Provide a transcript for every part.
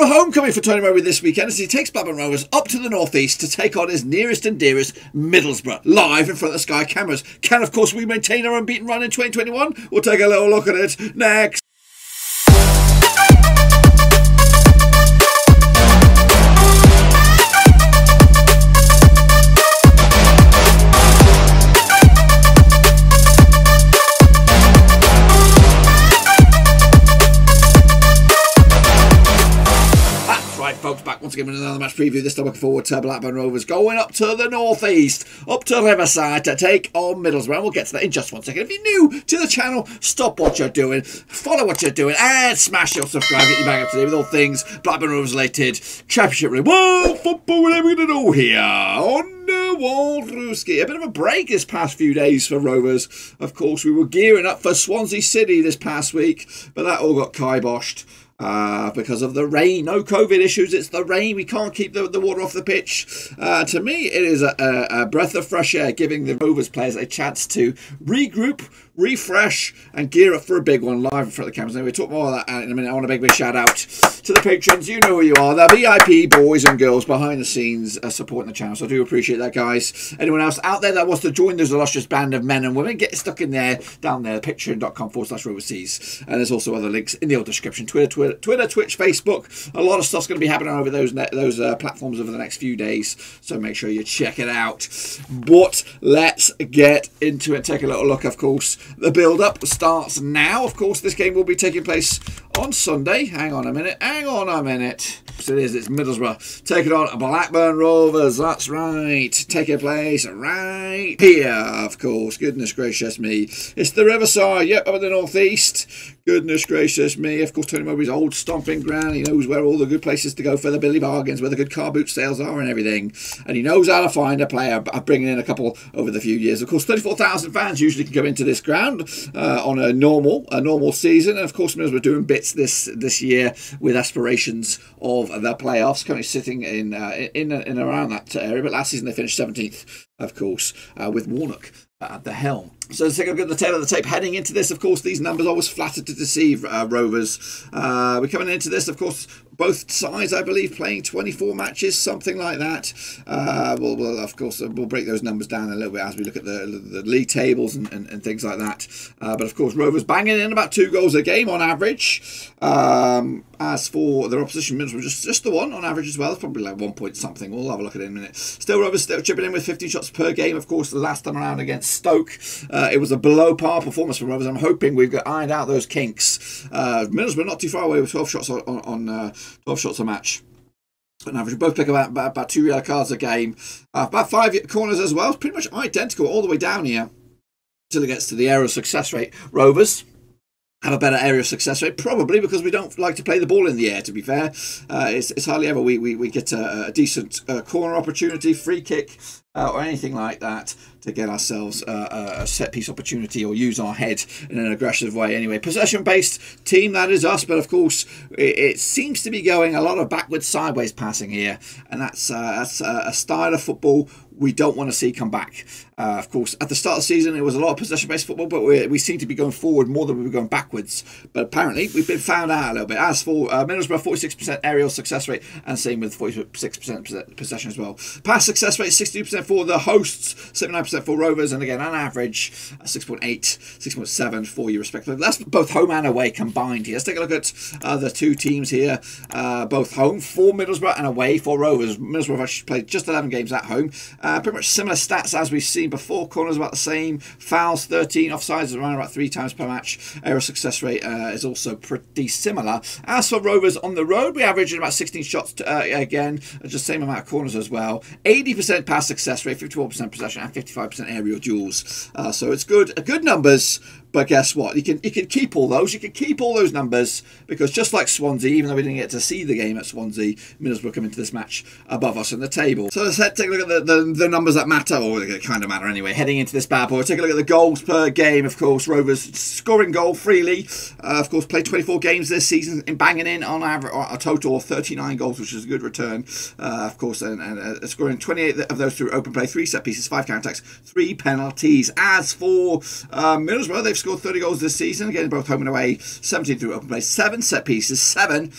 Bit of a homecoming for Tony Mowbray this weekend as he takes Blackburn Rovers up to the northeast to take on his nearest and dearest Middlesbrough, live in front of the Sky cameras. Can, of course, we maintain our unbeaten run in 2021? We'll take a little look at it next. Folks, back once again with another match preview. This time looking forward to Blackburn Rovers going up to the northeast, up to Riverside to take on Middlesbrough. And we'll get to that in just 1 second. If you're new to the channel, stop what you're doing, follow what you're doing, and smash your subscribe. Get you back up to date with all things Blackburn Rovers related. Championship really. Well, football, what are we going to do here on the Waldruski? A bit of a break this past few days for Rovers. Of course, we were gearing up for Swansea City this past week, but that all got kiboshed. Because of the rain. No COVID issues, it's the rain. We can't keep the water off the pitch. To me, it is a breath of fresh air, giving the Rovers players a chance to regroup, refresh, and gear up for a big one live in front of the cameras. Anyway, we'll talk more of that in a minute. I want a big shout out to the patrons. You know who you are. The VIP boys and girls behind the scenes supporting the channel. So I do appreciate that, guys. Anyone else out there that wants to join this illustrious band of men and women, get stuck in there, down there, patreon.com/Roverseas. And there's also other links in the old description. Twitter, Twitch, Facebook. A lot of stuff's going to be happening over those platforms over the next few days. So make sure you check it out. But let's get into it. Take a little look, of course. The build-up starts now. Of course, this game will be taking place on Sunday. Hang on a minute. So it is. It's Middlesbrough taking on Blackburn Rovers. That's right. Taking place right here, of course. Goodness gracious me. It's the Riverside. Yep, up in the northeast. Goodness gracious me. Of course, Tony Mowbray's old stomping ground. He knows where all the good places to go for the Billy bargains, where the good car boot sales are and everything. And he knows how to find a player. I'm bringing in a couple over the few years. Of course, 34,000 fans usually can come into this ground on a normal season. And of course, Middlesbrough doing bits this year with aspirations of the playoffs, currently sitting in and around that area. But last season they finished 17th, of course, with Warnock at the helm. So let's take a look at the tail of the tape. Heading into this, of course, these numbers always flattered to deceive Rovers. We're coming into this, of course, both sides, I believe, playing 24 matches, something like that. Of course, we'll break those numbers down a little bit as we look at the league tables and things like that. But of course, Rovers banging in about 2 goals a game on average. As for their opposition, Middlesbrough, just the one on average as well. It's probably like 1 point something. We'll have a look at it in a minute. Still, Rovers still chipping in with 15 shots per game. Of course, the last time around against Stoke, it was a below par performance for Rovers. I'm hoping we've got ironed out those kinks. Middlesbrough not too far away with 12 shots on 12 shots a match. On average, we both pick about 2 yellow cards a game. About 5 corners as well. It's pretty much identical all the way down here until it gets to the aerial success rate. Rovers have a better area of success rate, probably because we don't like to play the ball in the air, to be fair. It's hardly ever we get a decent corner opportunity, free kick, or anything like that to get ourselves a set-piece opportunity or use our head in an aggressive way. Anyway, possession-based team, that is us, but of course it seems to be going a lot of backwards, sideways passing here, and that's a style of football we don't want to see come back. Of course, at the start of the season, it was a lot of possession-based football, but we seem to be going forward more than we were going backwards. But apparently, we've been found out a little bit. As for Middlesbrough, 46% aerial success rate, and same with 46% possession as well. Pass success rate, 62% for the hosts, 79% for Rovers, and again, on average, 6.8, 6.7 for you respectively. That's both home and away combined here. Let's take a look at the two teams here. Both home for Middlesbrough and away for Rovers. Middlesbrough have actually played just 11 games at home. Pretty much similar stats as we've seen before. Corners about the same. Fouls 13. Offsides around about 3 times per match. Aerial success rate is also pretty similar. As for Rovers on the road, we averaged about 16 shots again. Just the same amount of corners as well. 80% pass success rate, 54% possession, and 55% aerial duels. So it's good numbers. But guess what? You can keep all those. You can keep all those numbers because just like Swansea, even though we didn't get to see the game at Swansea, Middlesbrough come into this match above us in the table. So let's take a look at the numbers that matter, or they kind of matter anyway. Heading into this bad boy, take a look at the goals per game. Of course, Rovers scoring goal freely. Of course, played 24 games this season, in banging in on average a total of 39 goals, which is a good return. Of course, and scoring 28 of those through open play, 3 set pieces, 5 counter attacks, 3 penalties. As for Middlesbrough, they've scored 30 goals this season, again both home and away, 17 through open play, 7 set pieces, 7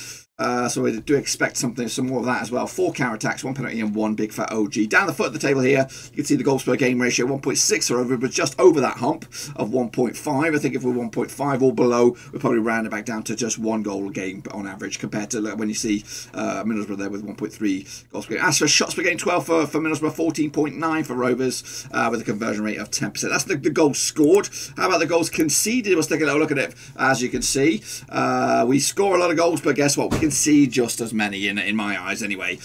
So we do expect some more of that as well. 4 counter-attacks, 1 penalty and 1 big fat OG. Down the foot of the table here, you can see the goals per game ratio, 1.6 or over, but just over that hump of 1.5. I think if we're 1.5 or below, we're probably round it back down to just 1 goal a game on average, compared to when you see Middlesbrough there with 1.3 goals per game. As for shots per game, 12 for Middlesbrough, 14.9 for Rovers, with a conversion rate of 10%. That's the goals scored. How about the goals conceded? Let's take a little look at it. As you can see, we score a lot of goals, but guess what? We concede just as many, in my eyes anyway.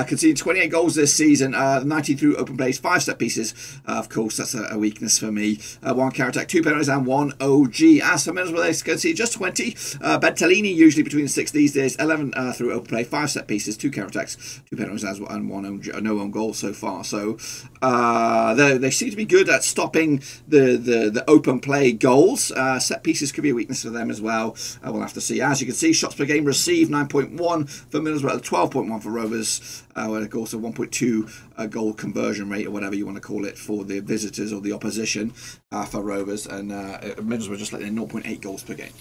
Conceded 28 goals this season, 19 through open plays, 5 set pieces. Of course, that's a weakness for me. 1 counter-attack, 2 penalties and 1 OG. As for Middlesbrough, they concede just 20. Bentolini usually between the 6 these days, 11 through open play, 5 set pieces, 2 counter-attacks, 2 penalties and 1 no own goal so far. So they seem to be good at stopping the open play goals. Set pieces could be a weakness for them as well. We'll have to see. As you can see, shots per game received, 9.1 for Middlesbrough, 12.1 for Rovers, with of course a 1.2 goal conversion rate, or whatever you want to call it, for the visitors or the opposition for Rovers, and Middlesbrough just letting in 0.8 goals per game.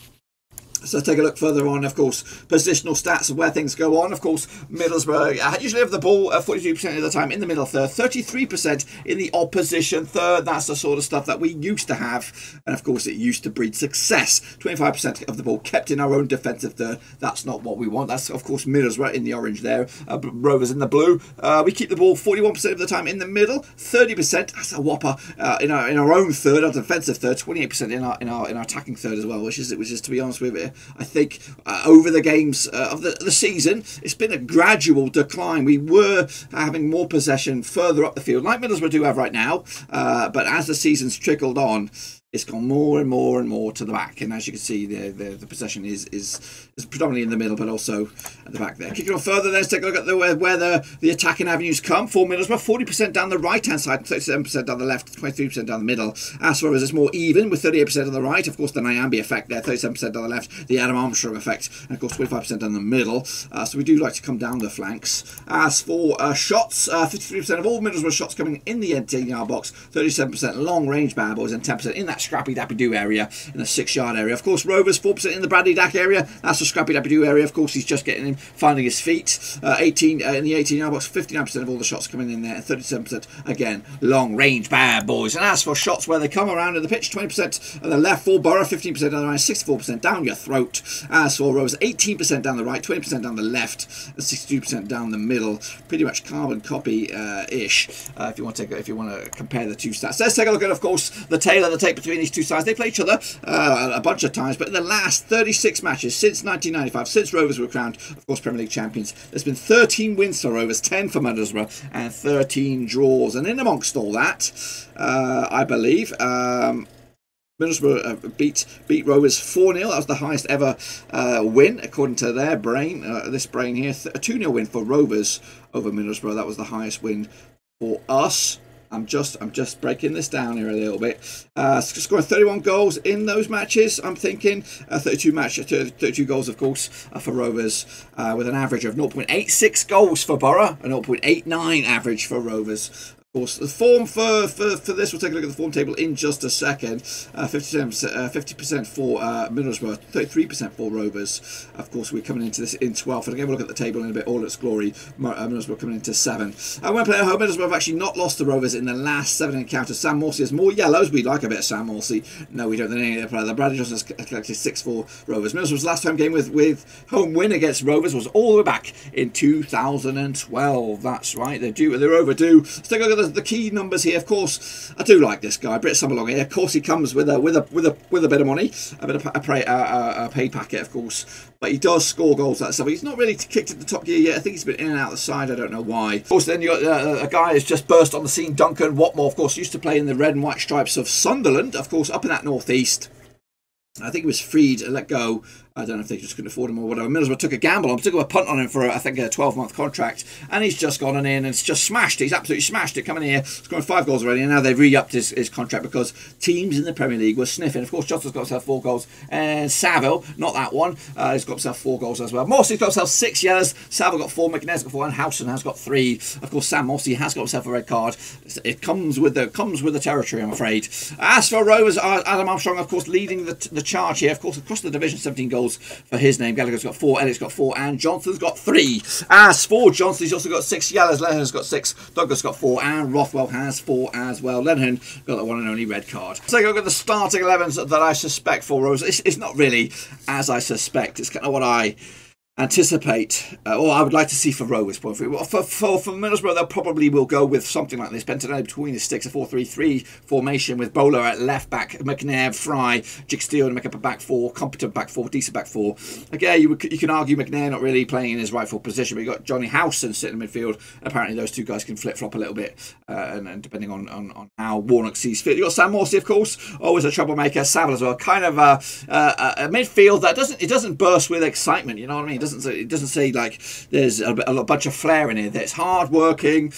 So take a look further on, of course, positional stats of where things go on. Of course, Middlesbrough usually have the ball 42% of the time in the middle third, 33% in the opposition third. That's the sort of stuff that we used to have. And of course, it used to breed success. 25% of the ball kept in our own defensive third. That's not what we want. That's, of course, Middlesbrough in the orange there. Rovers in the blue. We keep the ball 41% of the time in the middle, 30%. That's a whopper in our own third, our defensive third, 28% in our attacking third as well, which is to be honest with you, I think over the games of the season, it's been a gradual decline. We were having more possession further up the field, like Middlesbrough do have right now, but as the season's trickled on, it's gone more and more and more to the back, and as you can see, the possession is predominantly in the middle, but also at the back there. Kicking on further, let's take a look at where the attacking avenues come for Middlesbrough. 40% down the right-hand side, 37% down the left, 23% down the middle. As far as it's more even, with 38% on the right. Of course, the Nyambi effect there, 37% down the left, the Adam Armstrong effect, and of course 25% down the middle. So we do like to come down the flanks. As for shots, 53% of all Middlesbrough shots coming in the 18-yard box, 37% long-range bad boys, and 10% in that scrappy dappy do area, in the 6-yard area. Of course, Rovers 4% in the Bradley Dack area. That's the scrappy dappy do area. Of course, he's just getting him, finding his feet. 18 in the 18-yard box, 59% of all the shots coming in there, and 37% again long range bad boys. And as for shots where they come around in the pitch, 20% on the left for Borough, 15% down the right, 64% down your throat. As for Rovers, 18% down the right, 20% down the left, and 62% down the middle. Pretty much carbon copy ish. If you want to compare the two stats, let's take a look at, of course, the tail of the tape between these two sides. They play each other a bunch of times, but in the last 36 matches since 1995, since Rovers were crowned, of course, Premier League champions, there's been 13 wins for Rovers, 10 for Middlesbrough, and 13 draws. And in amongst all that, I believe Middlesbrough beat Rovers 4-0. That was the highest ever win, according to their brain. This brain here, a 2-0 win for Rovers over Middlesbrough. That was the highest win for us. I'm just breaking this down here a little bit. Scoring 31 goals in those matches. I'm thinking 32 goals, of course, for Rovers, with an average of 0.86 goals for Borough, and 0.89 average for Rovers. Of course, the form for this, we'll take a look at the form table in just a second. 50% for Middlesbrough, 33% for Rovers. Of course, we're coming into this in 12th. And again, we'll look at the table in a bit, all its glory. Middlesbrough coming into 7th. When playing at home, Middlesbrough have actually not lost to Rovers in the last 7 encounters. Sam Morsey has more yellows. We'd like a bit of Sam Morsey. No, we don't than any other player. Bradley Johnson has collected 6 for Rovers. Middlesbrough's last home game with home win against Rovers was all the way back in 2012. That's right, they're overdue. Let's take a look at the key numbers here. Of course, I do like this guy, Britt Summerlong here. Of course, he comes with a bit of money, a bit of a pay packet, of course, but he does score goals like stuff. He's not really kicked at the top gear yet. I think he's been in and out of the side. I don't know why. Of course, then you got a guy who's just burst on the scene, Duncan Watmore. Of course, used to play in the red and white stripes of Sunderland. Of course, up in that northeast. I think he was freed, let go. I don't know if they just couldn't afford him or whatever. Middlesbrough took a gamble on him, took a punt on him for, I think, a 12-month contract, and he's just gone on in and it's just smashed. He's absolutely smashed it, coming here, scoring 5 goals already, and now they've re-upped his contract because teams in the Premier League were sniffing. Of course, Jota's got himself 4 goals, and Saville, not that one, he's got himself 4 goals as well. Morsey's got himself 6 yellows, Saville got 4, McNair's got 4, and Howson has got 3. Of course, Sam Morsey has got himself a red card. It comes with the territory, I'm afraid. As for Rovers, Adam Armstrong, of course, leading the charge here. Of course, across the division, 17 goals. goals for his name. Gallagher's got 4, Elliott's got 4, and Johnson's got 3. As for Johnson, he's also got 6 yellows. Lenihan's got 6, Douglas got 4, and Rothwell has 4 as well. Lenihan got the one and only red card. So go at the starting 11s that I suspect for Rovers. It's not really as I suspect. It's kind of what I anticipate, or I would like to see for Rovers. For Middlesbrough, they probably will go with something like this. Bentonelli between the sticks, a 4-3-3 formation with Bowler at left back, McNair, Fry, Jick Steele to make up a back 4, competent back 4, decent back 4. Again, you can argue McNair not really playing in his rightful position, but you've got Johnny Howson sitting in midfield. Apparently those two guys can flip-flop a little bit, and depending on how Warnock sees fit. You've got Sam Morsey, of course, always a troublemaker. Saville as well, kind of a midfield that doesn't burst with excitement, you know what I mean? It doesn't say like there's a bunch of flair in here. There's hard-working,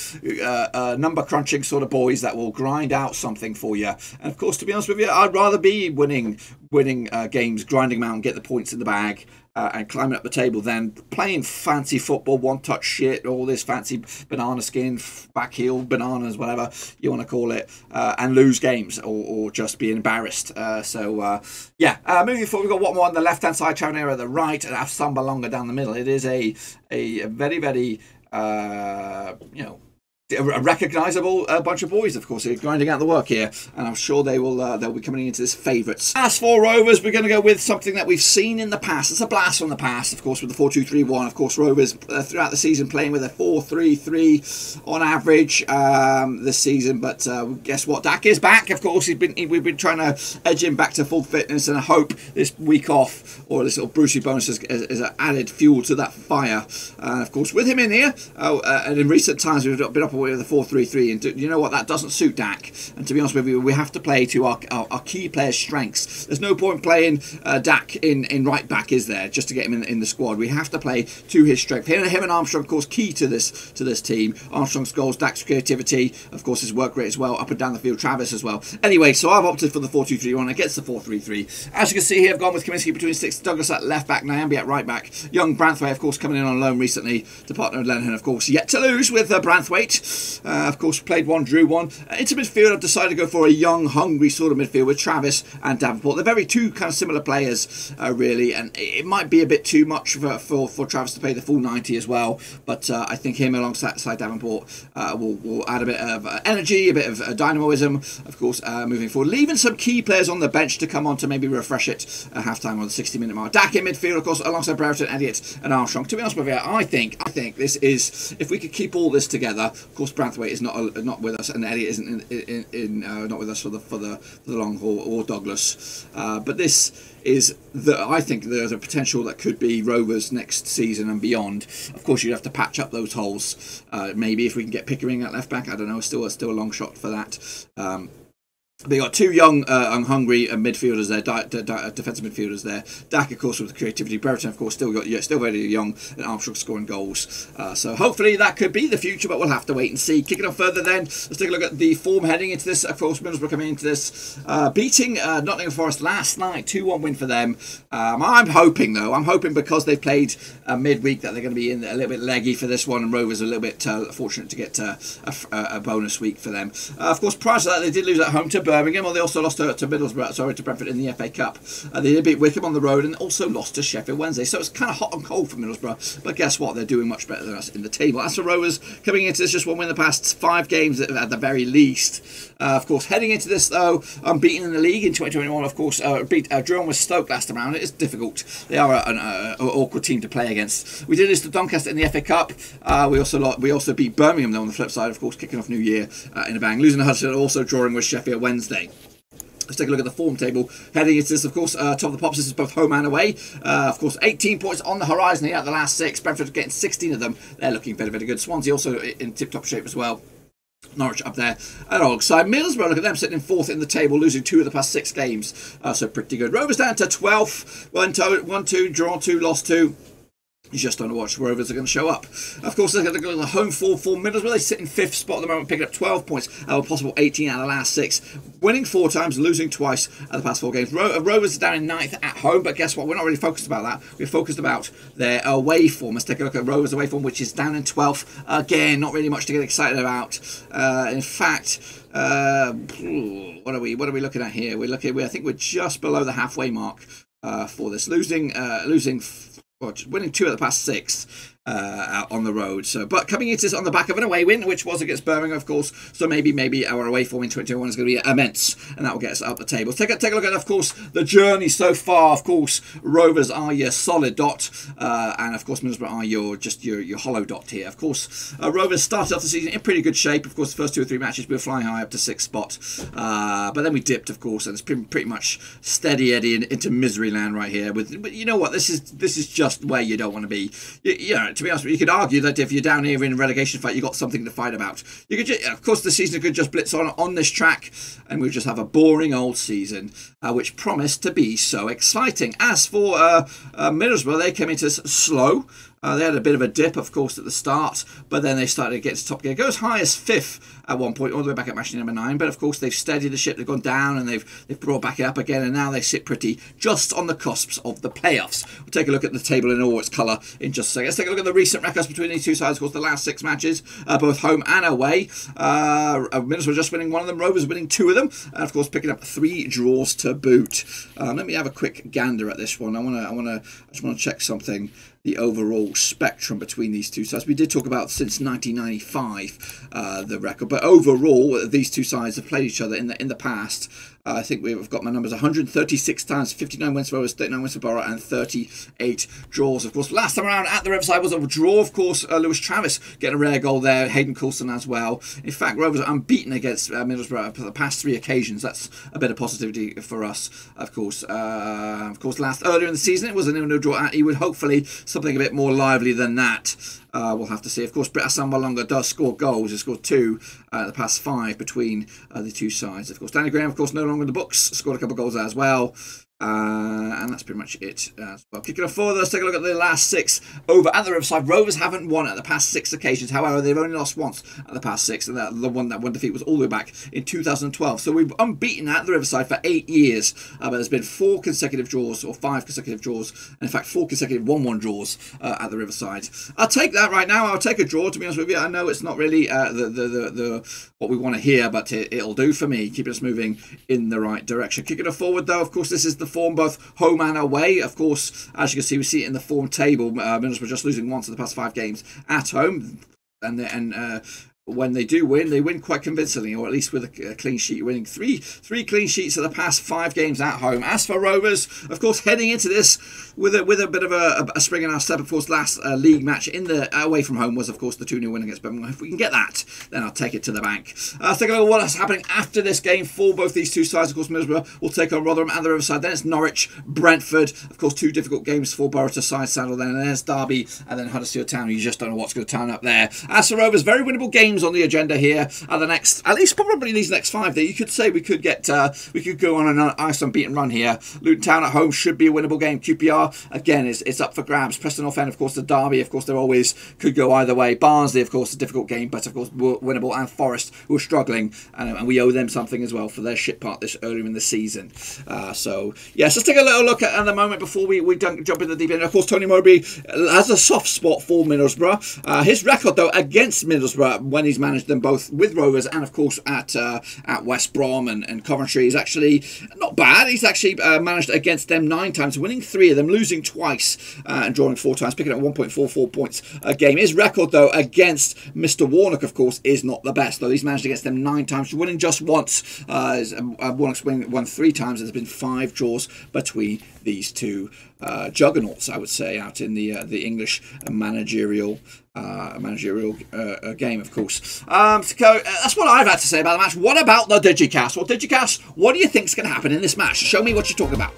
number-crunching sort of boys that will grind out something for you. And of course, to be honest with you, I'd rather be winning games, grinding them out and get the points in the bag. And climbing up the table than playing fancy football, one-touch shit, all this fancy banana skin, back heel, bananas, whatever you want to call it, and lose games or just be embarrassed. Moving forward, we've got one more on the left-hand side, Chavanera at the right, and Samba longer down the middle. It is a very, very, a recognisable bunch of boys, of course. They're grinding out the work here, and I'm sure they'll be coming into this favourites. As for Rovers, we're going to go with something that we've seen in the past. It's a blast from the past, of course, with the 4-2-3-1. Of course, Rovers throughout the season playing with a 4-3-3 on average this season. But guess what? Dak is back. Of course, we've been trying to edge him back to full fitness, and I hope this week off or this little Brucey bonus is added fuel to that fire. Of course, with him in here, and in recent times we've been up with the 4-3-3, and you know what, that doesn't suit Dak, and to be honest with you, we have to play to our key players' strengths. There's no point playing Dak in right back, is there, just to get him in the squad. We have to play to his strength. Him and Armstrong, of course, key to this team. Armstrong's goals, Dak's creativity, of course, his work rate as well, up and down the field, Travis as well. Anyway, so I've opted for the 4-2-3-1 against the 4-3-3. As you can see here, I've gone with Kaminsky between sticks, Douglas at left back, Nyambi at right back, young Branthwaite, of course, coming in on loan recently to partner with Lenihan, of course, yet to lose with Branthwaite. Of course, played 1, drew 1. Into midfield, I've decided to go for a young, hungry sort of midfield with Travis and Davenport. They're very two kind of similar players, really, and it might be a bit too much for Travis to pay the full 90 as well, but I think him alongside Davenport will add a bit of energy, a bit of dynamism, of course, moving forward. Leaving some key players on the bench to come on to maybe refresh it at half-time on the 60-minute mark. Dak in midfield, of course, alongside Brereton, Elliott and Armstrong. To be honest with you, I think this is, if we could keep all this together, of course, Branthwaite is not with us, and Elliott isn't not with us for the long haul, or Douglas. But this is I think there's a potential that could be Rovers next season and beyond. Of course, you'd have to patch up those holes. Maybe if we can get Pickering at left back, I don't know. Still a long shot for that. They got two young and hungry midfielders there, defensive midfielders there. Dak, of course, with the creativity. Brereton, of course, still very young, and Armstrong scoring goals. So hopefully that could be the future, but we'll have to wait and see. Kicking on further then, let's take a look at the form heading into this. Of course, Middlesbrough coming into this, beating Nottingham Forest last night, 2-1 win for them. I'm hoping because they've played midweek that they're going to be in a little bit leggy for this one, and Rovers are a little bit fortunate to get a bonus week for them. Of course, prior to that, they did lose at home to Birmingham, or they also lost to Middlesbrough, to Brentford in the FA Cup. They did beat Wickham on the road and also lost to Sheffield Wednesday. So it's kind of hot and cold for Middlesbrough, but guess what? They're doing much better than us in the table. As for Rovers, coming into this, just one win in the past 5 games at the very least. Of course, heading into this, though, unbeaten in the league in 2021, of course, drew on with Stoke last time round. It is difficult. They are an awkward team to play against. We did lose to Doncaster in the FA Cup. We also beat Birmingham, though, on the flip side, of course, kicking off New Year in a bang. Losing to Huddersfield, also drawing with Sheffield Wednesday. Let's take a look at the form table. Heading into this, of course, top of the pops, this is both home and away. Of course, 18 points on the horizon here at the last 6. Brentford getting 16 of them. They're looking very, very good. Swansea also in tip-top shape as well. Norwich up there alongside Middlesbrough. Look at them sitting in 4th in the table, losing 2 of the past 6 games. So pretty good. Rovers down to 12th. 1-2, draw 2, lost 2. He's just on to watch Rovers are going to show up. Of course, they're going to go to the home form for Middlesbrough. They sit in 5th spot at the moment, picking up 12 points out of a possible 18 out of the last 6. Winning 4 times, losing twice at the past 4 games. Rovers are down in 9th at home, but guess what? We're not really focused about that. We're focused about their away form. Let's take a look at Rovers' away form, which is down in 12th. Again, not really much to get excited about. In fact, what are we looking at here? I think we're just below the halfway mark. for this, winning 2 of the past 6 out on the road. So, but coming into this on the back of an away win, which was against Birmingham, of course. So maybe our away form in 2021 is going to be immense, and that will get us up the table. Take a look at, of course, the journey so far. Of course, Rovers are your solid dot, and of course Middlesbrough are your hollow dot here. Of course, Rovers started off the season in pretty good shape. Of course, the first 2 or 3 matches we were flying high up to 6th spot, but then we dipped, of course, and it's pretty much steady Eddie into misery land right here. But you know what? This is just where you don't want to be. You know, to be honest, you could argue that if you're down here in a relegation fight, you got something to fight about. You could, of course, the season could just blitz on this track, and we'll just have a boring old season, which promised to be so exciting. As for Middlesbrough, they came into slow. They had a bit of a dip, of course, at the start, but then they started to get to top gear. It goes high as 5th at one point, all the way back at match number 9. But of course, they've steadied the ship. They've gone down and they've brought back up again, and now they sit pretty just on the cusps of the playoffs. We'll take a look at the table in all its colour in just a second. Let's take a look at the recent records between these two sides. Of course, the last 6 matches, both home and away. Middlesbrough just winning 1 of them, Rovers winning 2 of them, and of course picking up 3 draws to boot. Let me have a quick gander at this one. I just want to check something. The overall spectrum between these two sides. We did talk about since 1995 the record, but overall these two sides have played each other in the past. I think we've got my numbers 136 times, 59 wins for Rovers, 39 wins for Borough, and 38 draws. Of course, last time around at the Riverside was a draw. Of course, Lewis Travis getting a rare goal there, Hayden Coulson as well. In fact, Rovers are unbeaten against Middlesbrough for the past 3 occasions. That's a bit of positivity for us, of course. Earlier in the season, it was a 0-0 draw at Ewood. Hopefully, something a bit more lively than that. We'll have to see. Of course, Britt Hassan Malonga does score goals. He scored 2 the past 5 between the two sides. Of course, Danny Graham, of course, no longer in the books. Scored a couple of goals as well. And that's pretty much it as well. Kicking off forward, let's take a look at the last 6 over at the Riverside. Rovers haven't won at the past 6 occasions. However, they've only lost once at the past 6, and that one defeat was all the way back in 2012. So we've unbeaten at the Riverside for 8 years, but there's been 4 consecutive draws, or 5 consecutive draws, and in fact 4 consecutive 1-1 draws at the Riverside. I'll take that right now. I'll take a draw, to be honest with you. I know it's not really what we want to hear, but it'll do for me, keeping us moving in the right direction. Kicking it forward, though, of course, this is the form both home and away. Of course, as you can see, we see it in the form table. Middlesbrough just losing once in the past 5 games at home, and when they do win, they win quite convincingly, or at least with a clean sheet, winning three clean sheets of the past 5 games at home. As for Rovers, of course, heading into this with a bit of a spring in our step. Of course, last league match in the away from home was, of course, the 2-0 win against Birmingham. If we can get that, then I'll take it to the bank. Let's take a look at what's happening after this game for both these two sides. Of course, Middlesbrough will take on Rotherham and the Riverside. Then it's Norwich, Brentford. Of course, 2 difficult games for Borough to side saddle. Then and there's Derby, and then Huddersfield Town. You just don't know what's going to turn up there. As for Rovers, very winnable games on the agenda here. At least probably these next 5 there, you could say we could go on an nice unbeaten run here. Luton Town at home should be a winnable game. QPR again it's up for grabs. Preston North End, of course, the Derby, of course, they're always could go either way. Barnsley, of course, a difficult game, but of course winnable, and Forest, who are struggling, and we owe them something as well for their shit part this earlier in the season. So yes, let's take a little look at the moment before we jump in the deep end. Of course, Tony Mowbray has a soft spot for Middlesbrough. His record though against Middlesbrough when he's managed them both with Rovers and of course at West Brom and Coventry is actually not bad. He's actually managed against them 9 times, winning 3 of them, losing twice, and drawing 4 times, picking up 1.44 points a game. His record though against Mr. Warnock, of course, is not the best, though. He's managed against them 9 times, winning just once. Warnock's won 3 times. There's been 5 draws between these two juggernauts, I would say, out in the English managerial game, of course. So that's what I've had to say about the match. What about the Digicast? Well, Digicast, what do you think's going to happen in this match? Show me what you're talking about.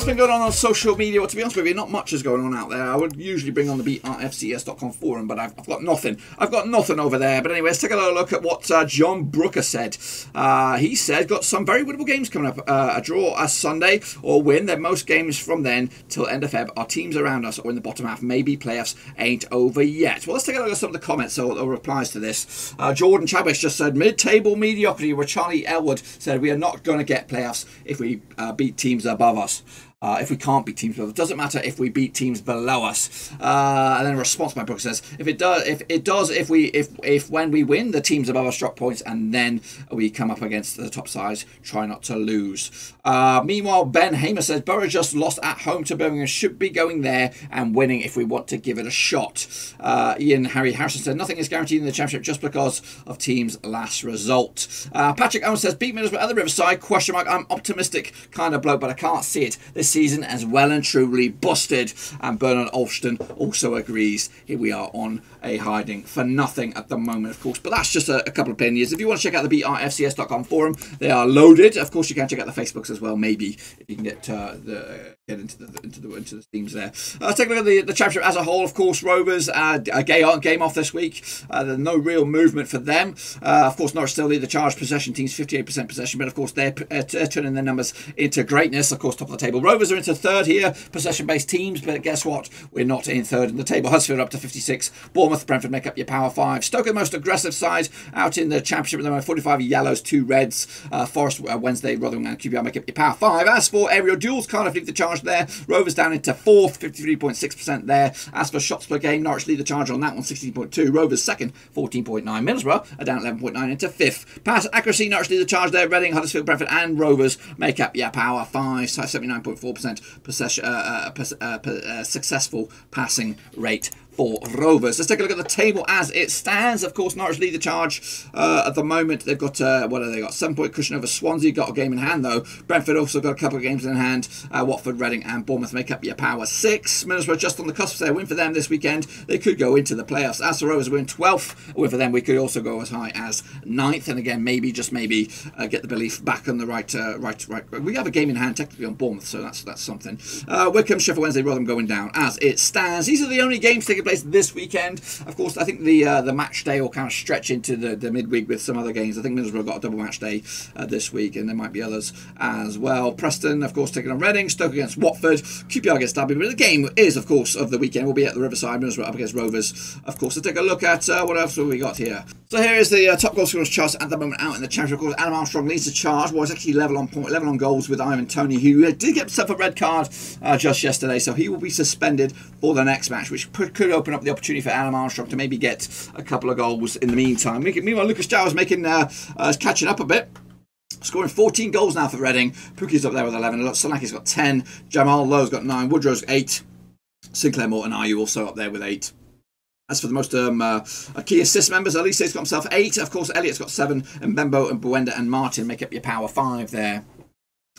what's been going on social media? Well, to be honest with you, not much is going on out there. I would usually bring on the beatrfcs.com forum, but I've got nothing. I've got nothing over there. But anyway, let's take a little look at what John Brooker said. He said, got some very winnable games coming up. A draw a Sunday or win. Then most games from then till end of Feb are teams around us or in the bottom half. Maybe playoffs ain't over yet. Well, let's take a look at some of the comments or replies to this. Jordan Chabis just said, mid-table mediocrity, where Charlie Elwood said, we are not going to get playoffs if we beat teams above us. If we can't beat teams above us, it doesn't matter if we beat teams below us. And then a response by Brooke says, if when we win, the teams above us drop points, and then we come up against the top sides, try not to lose. Meanwhile, Ben Hamer says, Borough just lost at home to Birmingham, should be going there and winning if we want to give it a shot. Ian Harry Harrison said, nothing is guaranteed in the Championship just because of teams' last result. Patrick Owens says, beat Middlesbrough at the Riverside, ? I'm optimistic kind of bloke, but I can't see it. This season as well and truly busted. And Bernard Alston also agrees. Here we are on a hiding for nothing at the moment, of course. But that's just a couple of opinions. If you want to check out the beatrfcs.com forum, they are loaded. Of course, you can check out the Facebooks as well. Maybe if you can get into the teams there. Let's take a look at the Championship as a whole. Of course, Rovers a game off this week. There's no real movement for them. Of course, Norwich still lead the charge possession teams, 58% possession, but of course they're turning their numbers into greatness. Of course, top of the table. Rovers are into third here, possession-based teams, but guess what? We're not in third in the table. Huddersfield up to 56. Bournemouth, Brentford make up your power 5. Stoke, the most aggressive side out in the Championship at the moment. 45 yellows, 2 reds. Forest, Wednesday, Rotherham and QPR make up your power 5. As for aerial duels, Cardiff lead the charge there. Rovers down into 4th, 53.6% there. As for shots per game, Norwich lead the charge on that one, 16.2. Rovers second, 14.9. Middlesbrough are down 11.9 into 5th. Pass accuracy, Norwich lead the charge there. Reading, Huddersfield, Brentford and Rovers make up your power 5, 79.4% successful passing rate for Rovers. Let's take a look at the table as it stands. Of course, Norwich lead the charge at the moment. They've got, what have they got? 7-point cushion over Swansea. Got a game in hand, though. Brentford also got a couple of games in hand. Watford, Reading and Bournemouth make up your power 6. Middlesbrough just on the cusp there. Win for them this weekend. They could go into the playoffs. As for Rovers, we're in 12th. A win for them. We could also go as high as 9th. And again, maybe, just maybe, get the belief back on the right. We have a game in hand technically on Bournemouth, so that's something. Wycombe, Sheffield Wednesday, Rotherham going down as it stands. These are the only games taking place this weekend. Of course, I think the match day will kind of stretch into the midweek with some other games. I think Middlesbrough got a double match day this week, and there might be others as well. Preston, of course, taking on Reading. Stoke against Watford. QPR against Derby. But the game is, of course, of the weekend. We'll be at the Riverside. Middlesbrough up against Rovers. Of course, let's take a look at what else have we got here. So here is the top goal scorers chart at the moment out in the Championship. Of course, Adam Armstrong leads the charge. Well, it's actually level on goals with Ivan Toney, who did get himself a red card just yesterday, so he will be suspended for the next match, which could open up the opportunity for Adam Armstrong to maybe get a couple of goals in the meantime. Meanwhile, Lucas Giles making catching up a bit. Scoring 14 goals now for Reading. Pookie's up there with 11. Salaki's got 10. Jamal Lowe's got 9. Woodrow's 8. Sinclair Morton are you also up there with 8. As for the most key assist members, Elise's got himself 8. Of course, Elliott's got 7. And Bembo and Buenda and Martin make up your power 5 there.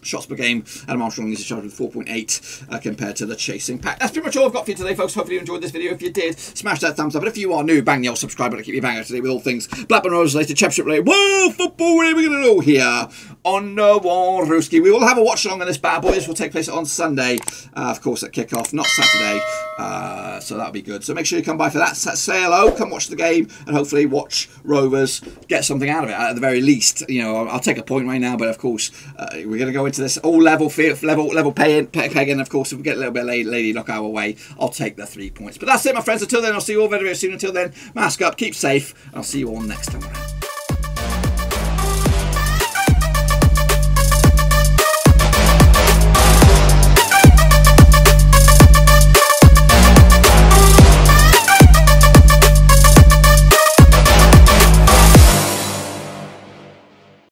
Shots per game, Adam Armstrong leads the charge with 4.8 compared to the chasing pack. That's pretty much all I've got for you today, folks. Hopefully you enjoyed this video. If you did, smash that thumbs up. But if you are new, bang the old subscribe button to keep you banging up to date with all things Blackburn Rovers related, Championship related. Whoa, football, what are we going to do here on Warrooski? We will have a watch along on this bad boy. This will take place on Sunday, of course, at kickoff, not Saturday. So that'll be good. So make sure you come by for that. Say hello, come watch the game, and hopefully watch Rovers get something out of it at the very least. You know, I'll take a point right now, but of course, we're going to go into this all level pegging. Of course, if we get a little bit of lady luck our way, I'll take the 3 points. But that's it, my friends. Until then, I'll see you all very, very soon. Until then, mask up, keep safe, and I'll see you all next time around.